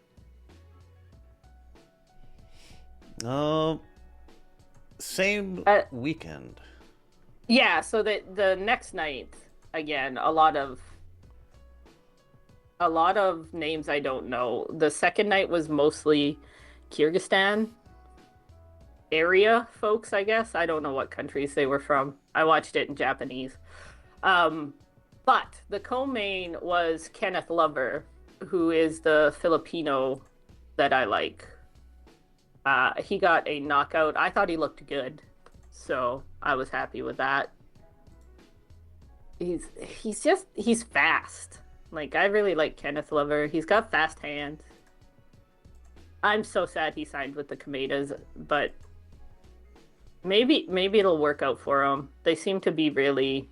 Same weekend. Yeah, so the next night, again, a lot of names I don't know. The second night was mostly Kyrgyzstan area folks, I guess. I don't know what countries they were from. I watched it in Japanese. But the co-main was Kenneth Lover, who is the Filipino that I like. He got a knockout. I thought he looked good, so I was happy with that. He's fast. Like, I really like Kenneth Lover. He's got fast hands. I'm so sad he signed with the Kamedas, but maybe it'll work out for him. They seem to be really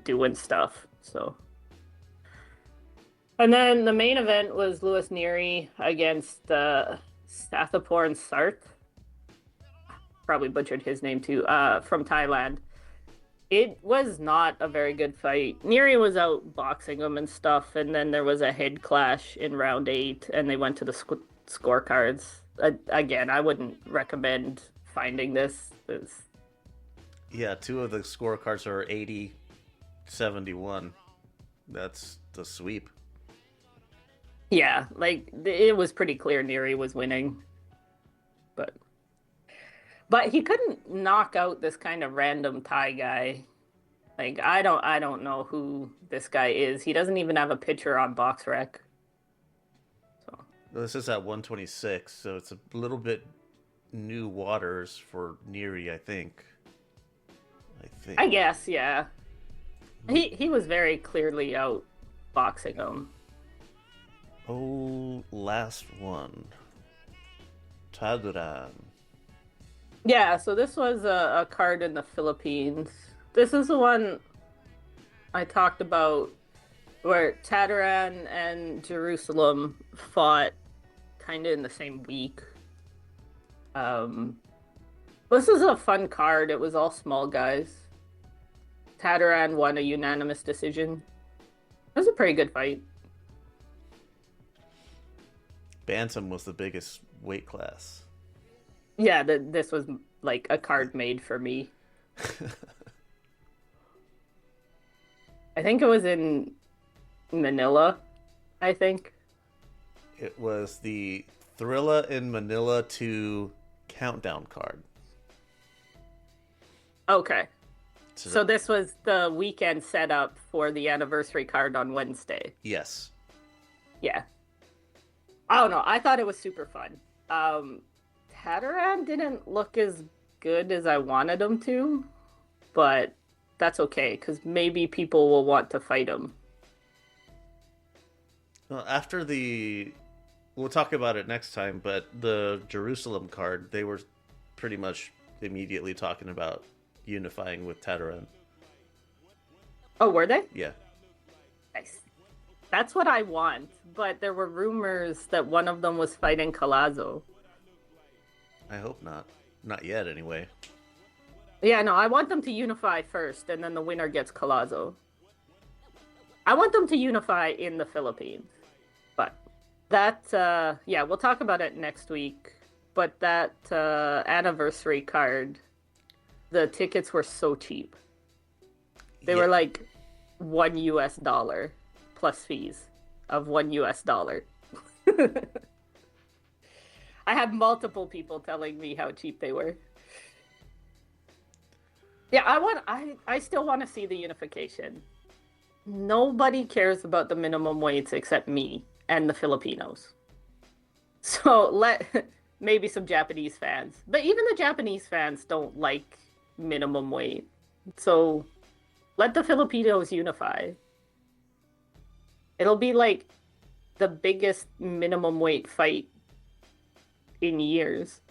doing stuff, so. And then the main event was Louis Neary against Sathaporn Sarth. Probably butchered his name too, from Thailand. It was not a very good fight. Neary was out boxing him and stuff, and then there was a head clash in round 8, and they went to the scorecards. Again, I wouldn't recommend finding this. Yeah, 2 of the scorecards are 80-71. That's the sweep. Yeah, like, it was pretty clear Neary was winning. But he couldn't knock out this kind of random Thai guy. Like, I don't know who this guy is. He doesn't even have a picture on BoxRec. So This is at 126, so it's a little bit new waters for Neary, I think. I guess, yeah. He was very clearly out boxing him. Oh, last one. Taduran. Yeah, so this was a card in the Philippines. This is the one I talked about where Tataran and Jerusalem fought kind of in the same week. This is a fun card. It was all small guys. Tataran won a unanimous decision. It was a pretty good fight. Bantam was the biggest weight class. Yeah, this was like a card made for me. I think it was in Manila, I think. It was the Thrilla in Manila 2 countdown card. Okay. So this was the weekend setup for the anniversary card on Wednesday. Yes. Yeah. I don't know. I thought it was super fun. Tataran didn't look as good as I wanted him to, but that's okay, because maybe people will want to fight him. Well, we'll talk about it next time, but the Jerusalem card, they were pretty much immediately talking about unifying with Tataran. Oh, were they? Yeah. Nice. That's what I want, but there were rumors that one of them was fighting Colazo. I hope not. Not yet, anyway. Yeah, no, I want them to unify first, and then the winner gets Colazo. I want them to unify in the Philippines. But that, yeah, we'll talk about it next week. But that anniversary card, the tickets were so cheap. They were like $1 plus fees of $1. I had multiple people telling me how cheap they were. Yeah, I still want to see the unification. Nobody cares about the minimum weights except me and the Filipinos. So maybe some Japanese fans. But even the Japanese fans don't like minimum weight. So let the Filipinos unify. It'll be like the biggest minimum weight fight in years.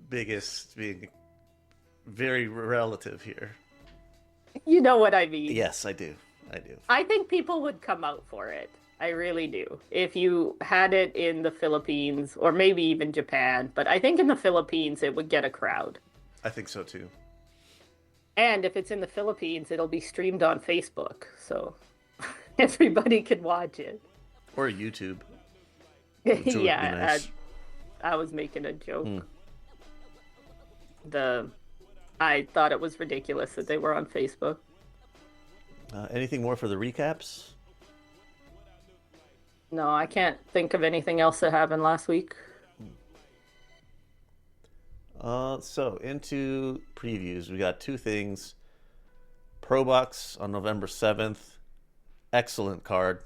Biggest being very relative here. You know what I mean? Yes, I do. I think people would come out for it. I really do. If you had it in the Philippines, or maybe even Japan, but I think in the Philippines it would get a crowd. I think so too. And if it's in the Philippines, it'll be streamed on Facebook, so everybody can watch it. Or YouTube. Which would be Yeah, nice. I was making a joke. I thought it was ridiculous that they were on Facebook. Anything more for the recaps? No, I can't think of anything else that happened last week. So into previews, we got two things. Pro Box on November 7th. Excellent card.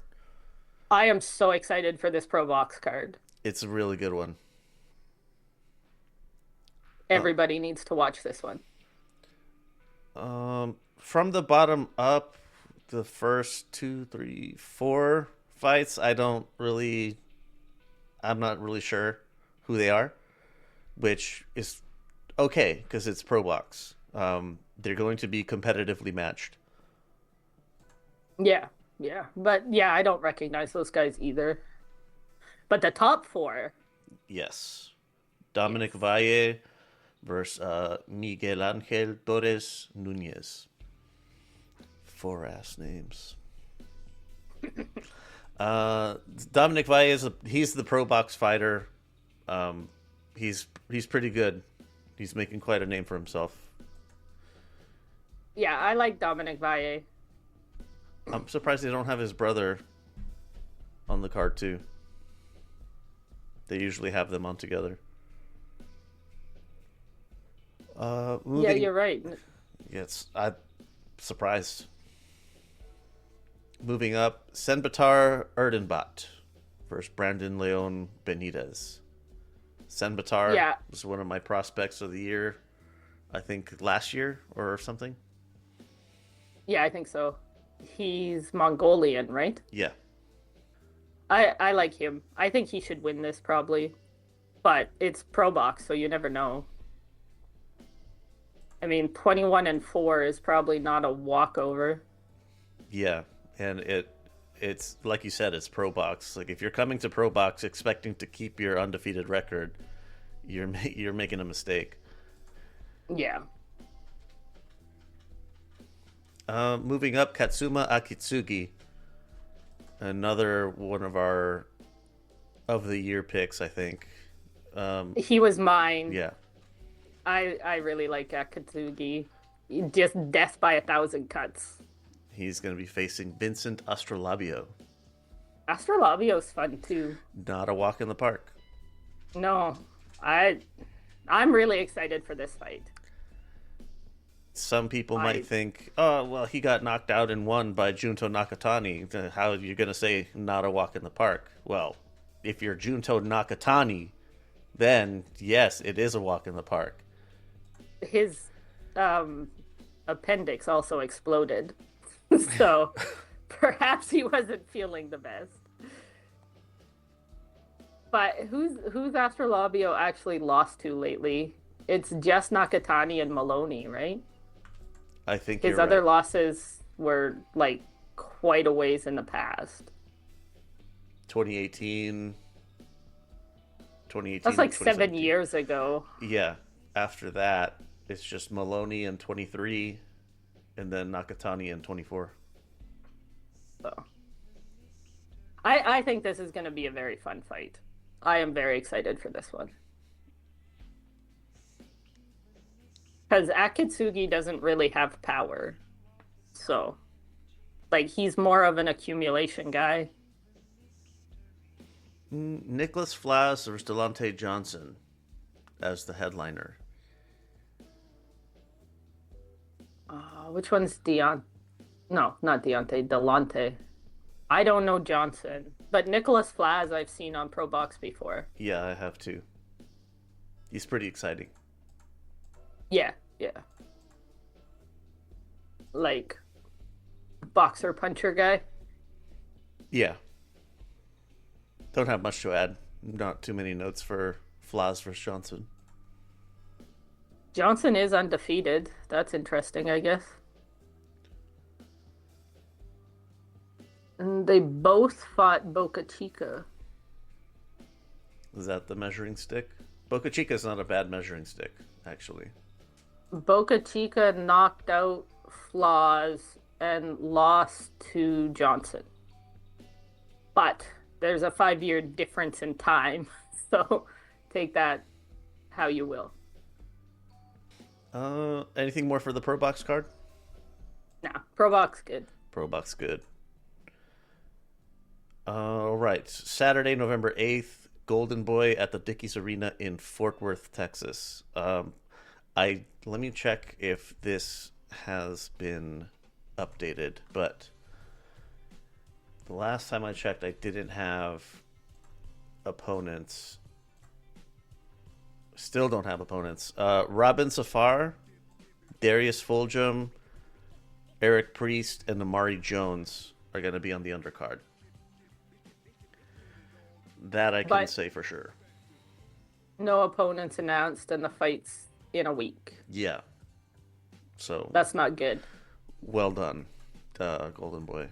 I am so excited for this Pro Box card. It's a really good one. Everybody needs to watch this one. From the bottom up, the first 2, 3, 4 fights, I'm not really sure who they are, which is okay because it's Pro Box. They're going to be competitively matched. Yeah. But yeah, I don't recognize those guys either. But the top 4, Yes. Dominic Valle versus Miguel Angel Torres Nunez. 4 ass names. Dominic Valle he's the Pro Box fighter. He's pretty good. He's making quite a name for himself. yeah, I like Dominic Valle. I'm surprised they don't have his brother on the card too. They usually have them on together. Yeah, Moving... you're right. Yes, I'm surprised. Moving up, Senbatar Erdenbot versus Brandon Leon Benitez. Senbatar was one of my prospects of the year, I think last year or something. Yeah, I think so. He's Mongolian, right? Yeah. I like him. I think he should win this probably. But it's Pro Box, so you never know. I mean, 21-4 is probably not a walkover. Yeah, and it's like you said, it's Pro Box. Like if you're coming to Pro Box expecting to keep your undefeated record, you're making a mistake. Yeah. Moving up, Katsuma Akitsugi, another one of our of the year picks, I think. He was mine. Yeah. I really like Akatsugi. Just death by 1,000 cuts. He's going to be facing Vincent Astrolabio. Astrolabio's fun too. Not a walk in the park. No, I'm really excited for this fight. Some people might think, oh, well, he got knocked out and won by Junto Nakatani. How are you going to say not a walk in the park? Well, if you're Junto Nakatani, then yes, it is a walk in the park. His appendix also exploded, so perhaps he wasn't feeling the best. But who's Astrolabio actually lost to lately? It's just Nakatani and Maloney, right? I think his other losses were like quite a ways in the past. 2018. That's like 7 years ago. Yeah. After that, it's just Maloney in 23 and then Nakatani in 24. So I think this is going to be a very fun fight. I am very excited for this one. Because Akitsugi doesn't really have power. So, like, he's more of an accumulation guy. Nicholas Flas versus Delonte Johnson as the headliner. Which one's Deontay? No, not Deontay. Delonte. I don't know Johnson. But Nicholas Flas I've seen on Pro Box before. Yeah, I have too. He's pretty exciting. Yeah. Like, boxer puncher guy? Yeah. Don't have much to add. Not too many notes for Flas versus Johnson. Johnson is undefeated. That's interesting, I guess. And they both fought Boca Chica. Is that the measuring stick? Boca Chica is not a bad measuring stick, actually. Boca Chica knocked out Flaws and lost to Johnson. But there's a 5-year difference in time, so take that how you will. Anything more for the Pro Box card? Nah, Pro Box good. Pro Box good. All right, Saturday, November 8th, Golden Boy at the Dickies Arena in Fort Worth, Texas. Let me check if this has been updated, but the last time I checked, I didn't have opponents. Still don't have opponents. Robin Safar, Darius Fulgham, Eric Priest, and Amari Jones are going to be on the undercard. That I can say for sure. No opponents announced, and the fight's in a week. Yeah. So that's not good. Well done, Golden Boy.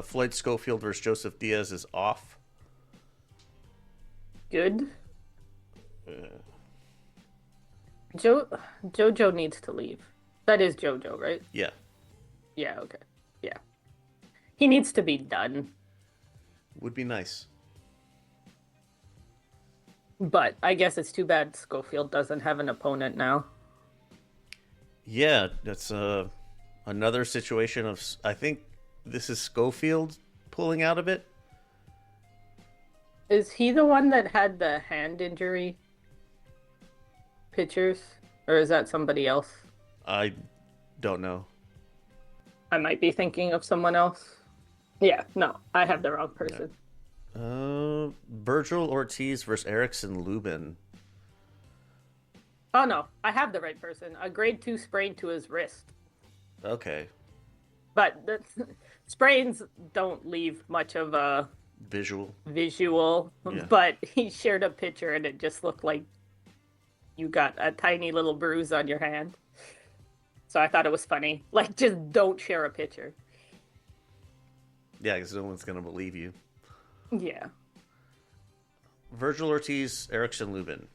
Floyd Schofield versus Joseph Diaz is off. Good. Jojo needs to leave. That is Jojo, right? Yeah. Yeah, okay. Yeah. He needs to be done. Would be nice. But I guess it's too bad Schofield doesn't have an opponent now. Yeah, that's another situation of... I think this is Schofield pulling out of it. Is he the one that had the hand injury pictures? Or is that somebody else? I don't know. I might be thinking of someone else. Yeah, no, I have the wrong person. Vergil Ortiz versus Erickson Lubin. Oh no, I have the right person. A grade 2 sprain to his wrist. Okay. But the sprains don't leave much of a visual. Yeah. But he shared a picture and it just looked like you got a tiny little bruise on your hand. So I thought it was funny. Like, just don't share a picture. Yeah, because no one's going to believe you. Yeah. Vergil Ortiz, Erickson Lubin.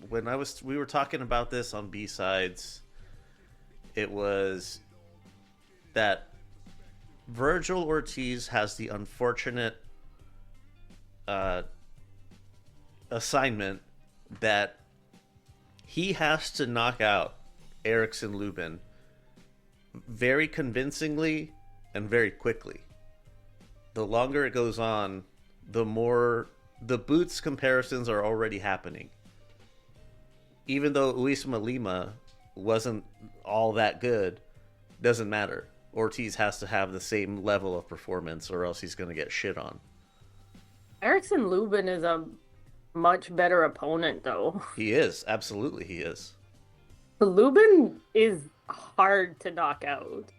When we were talking about this on B-Sides, it was that Vergil Ortiz has the unfortunate assignment that he has to knock out Erickson Lubin very convincingly and very quickly. The longer it goes on, the more the boots comparisons are already happening. Even though Usman Lima wasn't all that good, doesn't matter. Ortiz has to have the same level of performance or else he's going to get shit on. Erickson Lubin is a much better opponent, though. He is. Absolutely, he is. Lubin is hard to knock out.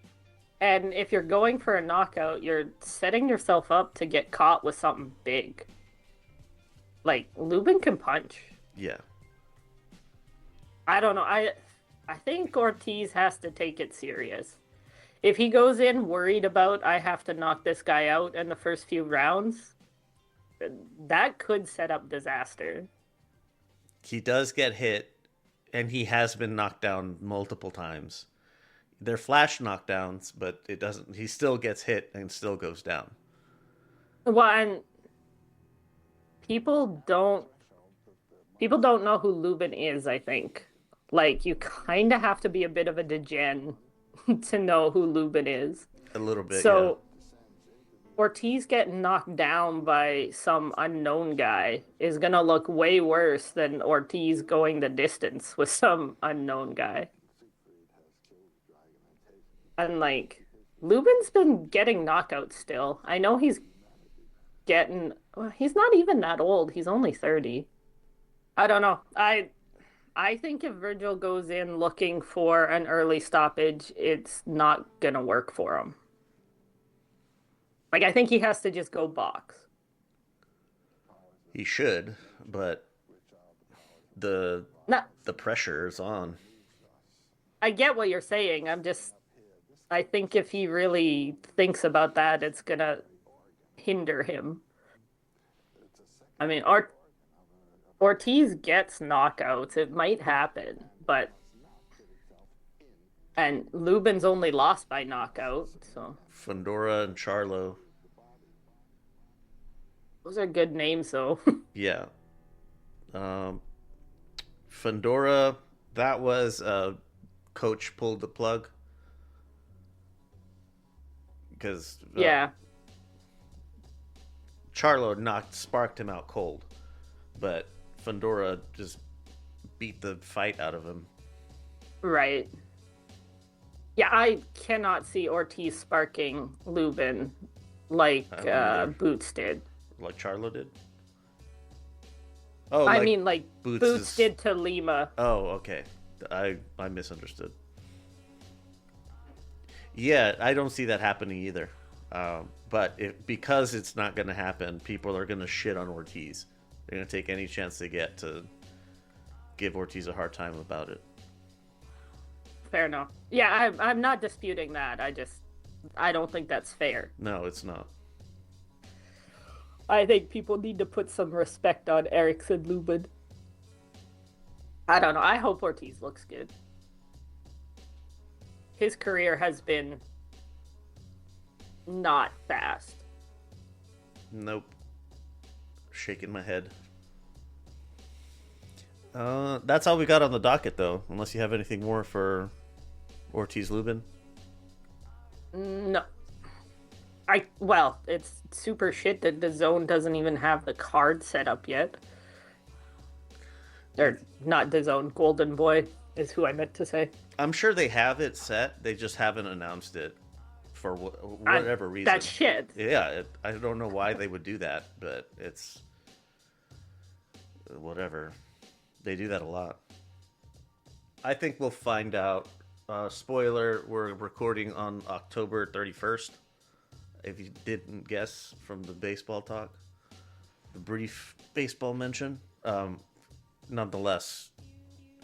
And if you're going for a knockout, you're setting yourself up to get caught with something big. Like, Lubin can punch. Yeah. I don't know. I think Ortiz has to take it serious. If he goes in worried about, I have to knock this guy out in the first few rounds, that could set up disaster. He does get hit, and he has been knocked down multiple times. They're flash knockdowns, but it doesn't. He still gets hit and still goes down. Well, and people don't know who Lubin is, I think. Like, you kind of have to be a bit of a degen to know who Lubin is. A little bit, so, yeah. Ortiz getting knocked down by some unknown guy is going to look way worse than Ortiz going the distance with some unknown guy. And, like, Lubin's been getting knockouts still. I know he's getting... Well, he's not even that old. He's only 30. I don't know. I think if Vergil goes in looking for an early stoppage, it's not going to work for him. Like, I think he has to just go box. He should, but the pressure is on. I get what you're saying. I think if he really thinks about that, it's going to hinder him. I mean, Ortiz gets knockouts. It might happen, but and Lubin's only lost by knockout, so Fundora and Charlo. those are good names, though. Yeah. Fundora, that was coach pulled the plug because Yeah, Charlo sparked him out cold, but Fundora just beat the fight out of him. right. Yeah, I cannot see Ortiz sparking Lubin like I don't either. Boots did. Like Charlo did. Oh, I like mean, like Boots did to Lima. Oh, okay. I misunderstood. Yeah, I don't see that happening either. But because it's not going to happen, people are going to shit on Ortiz. They're going to take any chance they get to give Ortiz a hard time about it. Fair enough. Yeah, I'm not disputing that. I don't think that's fair. No, it's not. I think people need to put some respect on Erickson Lubin. I don't know. I hope Ortiz looks good. His career has been not fast. Nope. Shaking my head. That's all we got on the docket, though. Unless you have anything more for Ortiz Lubin. No. Well, it's super shit that the Zone doesn't even have the card set up yet. Or not the Zone, Golden Boy is who I meant to say. I'm sure they have it set. They just haven't announced it for whatever reason. That's shit. Yeah, I don't know why they would do that, but it's whatever. They do that a lot. I think we'll find out. Spoiler, we're recording on October 31st. If you didn't guess from the baseball talk, the brief baseball mention. Nonetheless,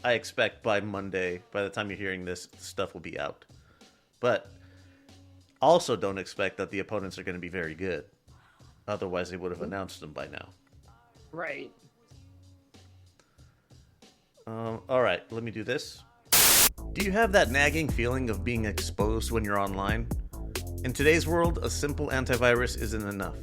I expect by Monday, by the time you're hearing this, stuff will be out. But also don't expect that the opponents are going to be very good. Otherwise, they would have announced them by now. Right. All right, let me do this. Do you have that nagging feeling of being exposed when you're online? In today's world, a simple antivirus isn't enough.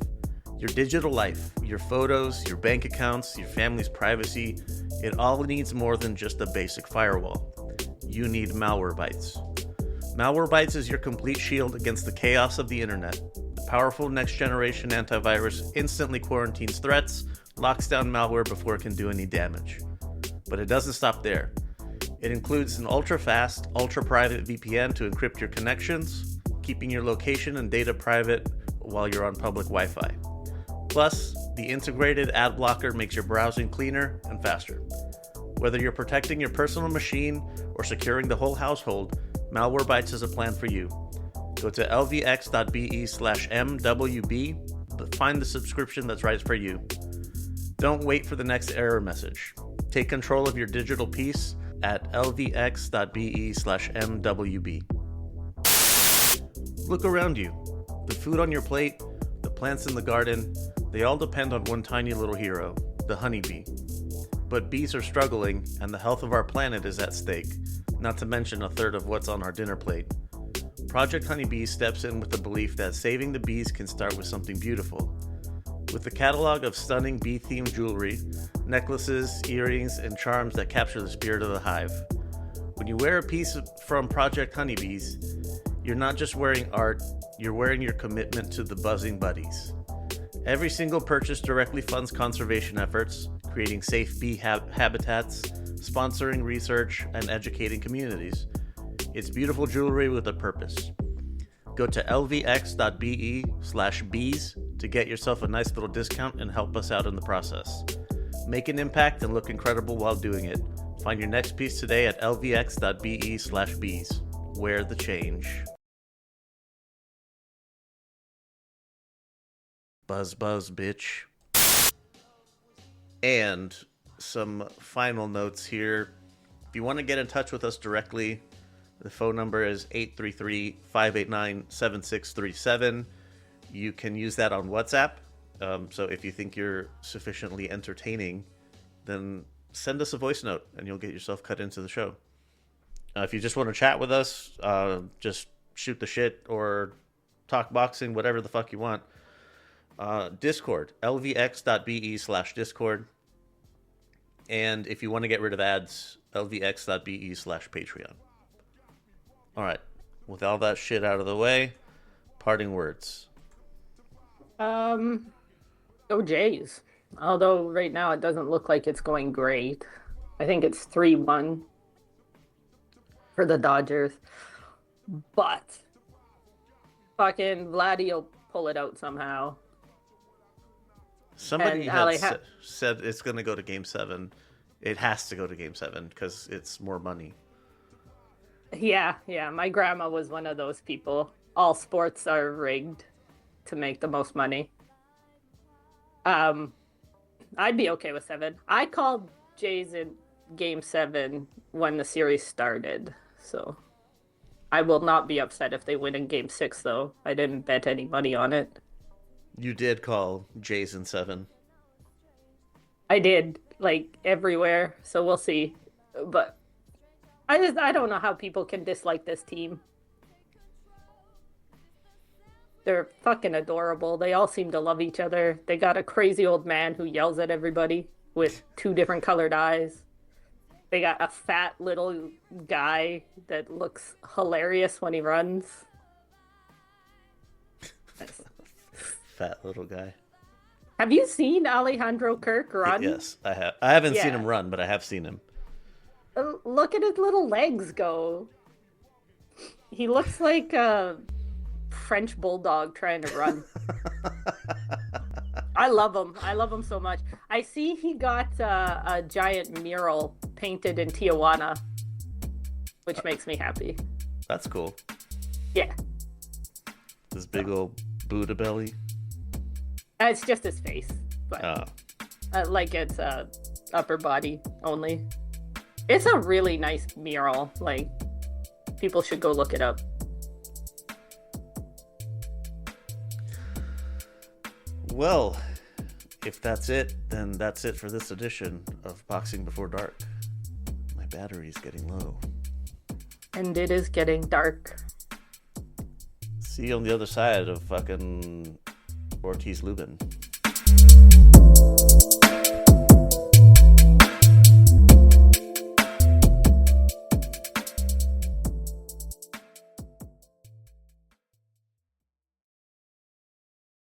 Your digital life, your photos, your bank accounts, your family's privacy, it all needs more than just a basic firewall. You need Malwarebytes. Malwarebytes is your complete shield against the chaos of the internet. The powerful next-generation antivirus instantly quarantines threats, locks down malware before it can do any damage. But it doesn't stop there. It includes an ultra-fast, ultra-private VPN to encrypt your connections, keeping your location and data private while you're on public Wi-Fi. Plus, the integrated ad blocker makes your browsing cleaner and faster. Whether you're protecting your personal machine or securing the whole household, Malwarebytes is a plan for you. Go to lvx.be/mwb, find the subscription that's right for you. Don't wait for the next error message. Take control of your digital peace at lvx.be/mwb. Look around you. The food on your plate, the plants in the garden, they all depend on one tiny little hero, the honeybee. But bees are struggling, and the health of our planet is at stake, not to mention a third of what's on our dinner plate. Project Honeybee steps in with the belief that saving the bees can start with something beautiful. With a catalog of stunning bee-themed jewelry, necklaces, earrings, and charms that capture the spirit of the hive. When you wear a piece from Project Honeybees, you're not just wearing art, you're wearing your commitment to the buzzing buddies. Every single purchase directly funds conservation efforts, creating safe bee habitats, sponsoring research, and educating communities. It's beautiful jewelry with a purpose. Go to lvx.be/bees to get yourself a nice little discount and help us out in the process. Make an impact and look incredible while doing it. Find your next piece today at lvx.be/bees. Wear the change. Buzz, buzz, bitch. And some final notes here. If you want to get in touch with us directly, the phone number is 833-589-7637. You can use that on WhatsApp. So if you think you're sufficiently entertaining, then send us a voice note and you'll get yourself cut into the show. If you just want to chat with us, just shoot the shit or talk boxing, whatever the fuck you want. Discord, lvx.be/discord. And if you want to get rid of ads, lvx.be/Patreon. All right. With all that shit out of the way, parting words. Go Jays. Although right now it doesn't look like it's going great. I think it's 3-1 for the Dodgers. But fucking Vladdy will pull it out somehow. Somebody had said it's going to go to Game 7. It has to go to Game 7 because it's more money. Yeah. My grandma was one of those people. All sports are rigged to make the most money. I'd be okay with 7. I called Jays in Game 7 when the series started, so I will not be upset if they win in Game 6, though. I didn't bet any money on it. You did call Jays in 7. I did, like, everywhere, so we'll see. But I don't know how people can dislike this team. They're fucking adorable. They all seem to love each other. They got a crazy old man who yells at everybody with 2 different colored eyes. They got a fat little guy that looks hilarious when he runs. Fat little guy. Have you seen Alejandro Kirk run? Yes, I have. I haven't seen him run, but I have seen him. Look at his little legs go. He looks like a French bulldog trying to run. I love him. I love him so much. I see he got a giant mural painted in Tijuana, which makes me happy. That's cool. Yeah. This big old Buddha belly. It's just his face, but like it's upper body only. It's a really nice mural. Like, people should go look it up. Well, if that's it, then that's it for this edition of Boxing Before Dark. My battery's getting low. And it is getting dark. See you on the other side of fucking Ortiz Lubin.